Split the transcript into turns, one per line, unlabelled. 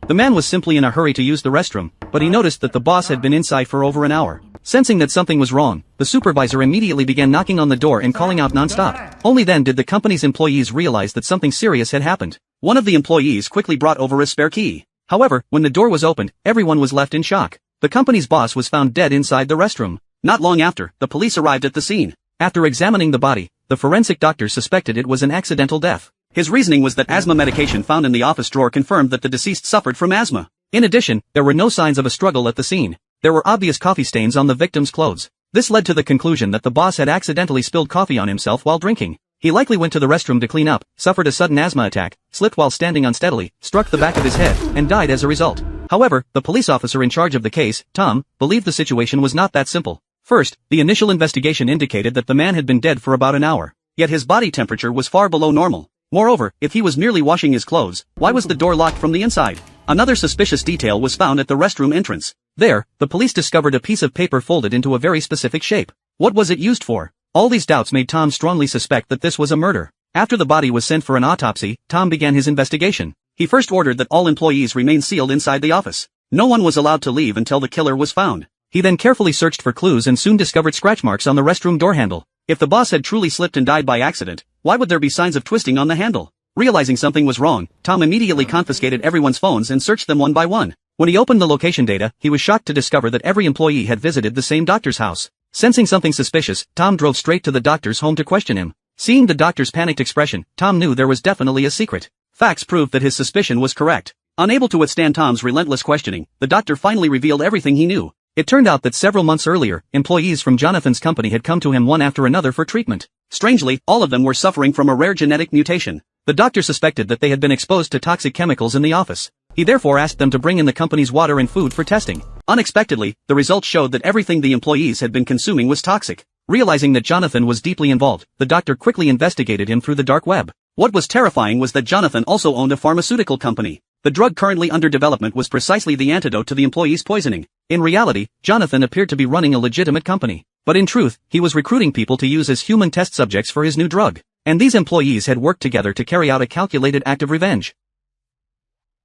The man was simply in a hurry to use the restroom, but he noticed that the boss had been inside for over an hour. Sensing that something was wrong, the supervisor immediately began knocking on the door and calling out non-stop. Only then did the company's employees realize that something serious had happened. One of the employees quickly brought over a spare key. However, when the door was opened, everyone was left in shock. The company's boss was found dead inside the restroom. Not long after, the police arrived at the scene. After examining the body, the forensic doctor suspected it was an accidental death. His reasoning was that asthma medication found in the office drawer confirmed that the deceased suffered from asthma. In addition, there were no signs of a struggle at the scene. There were obvious coffee stains on the victim's clothes. This led to the conclusion that the boss had accidentally spilled coffee on himself while drinking. He likely went to the restroom to clean up, suffered a sudden asthma attack, slipped while standing unsteadily, struck the back of his head, and died as a result. However, the police officer in charge of the case, Tom, believed the situation was not that simple. First, the initial investigation indicated that the man had been dead for about an hour. Yet his body temperature was far below normal. Moreover, if he was merely washing his clothes, why was the door locked from the inside? Another suspicious detail was found at the restroom entrance. There, the police discovered a piece of paper folded into a very specific shape. What was it used for? All these doubts made Tom strongly suspect that this was a murder. After the body was sent for an autopsy, Tom began his investigation. He first ordered that all employees remain sealed inside the office. No one was allowed to leave until the killer was found. He then carefully searched for clues and soon discovered scratch marks on the restroom door handle. If the boss had truly slipped and died by accident, why would there be signs of twisting on the handle? Realizing something was wrong, Tom immediately confiscated everyone's phones and searched them one by one. When he opened the location data, he was shocked to discover that every employee had visited the same doctor's house. Sensing something suspicious, Tom drove straight to the doctor's home to question him. Seeing the doctor's panicked expression, Tom knew there was definitely a secret. Facts proved that his suspicion was correct. Unable to withstand Tom's relentless questioning, the doctor finally revealed everything he knew. It turned out that several months earlier, employees from Jonathan's company had come to him one after another for treatment. Strangely, all of them were suffering from a rare genetic mutation. The doctor suspected that they had been exposed to toxic chemicals in the office. He therefore asked them to bring in the company's water and food for testing. Unexpectedly, the results showed that everything the employees had been consuming was toxic. Realizing that Jonathan was deeply involved, the doctor quickly investigated him through the dark web. What was terrifying was that Jonathan also owned a pharmaceutical company. The drug currently under development was precisely the antidote to the employees' poisoning. In reality, Jonathan appeared to be running a legitimate company. But in truth, he was recruiting people to use as human test subjects for his new drug. And these employees had worked together to carry out a calculated act of revenge.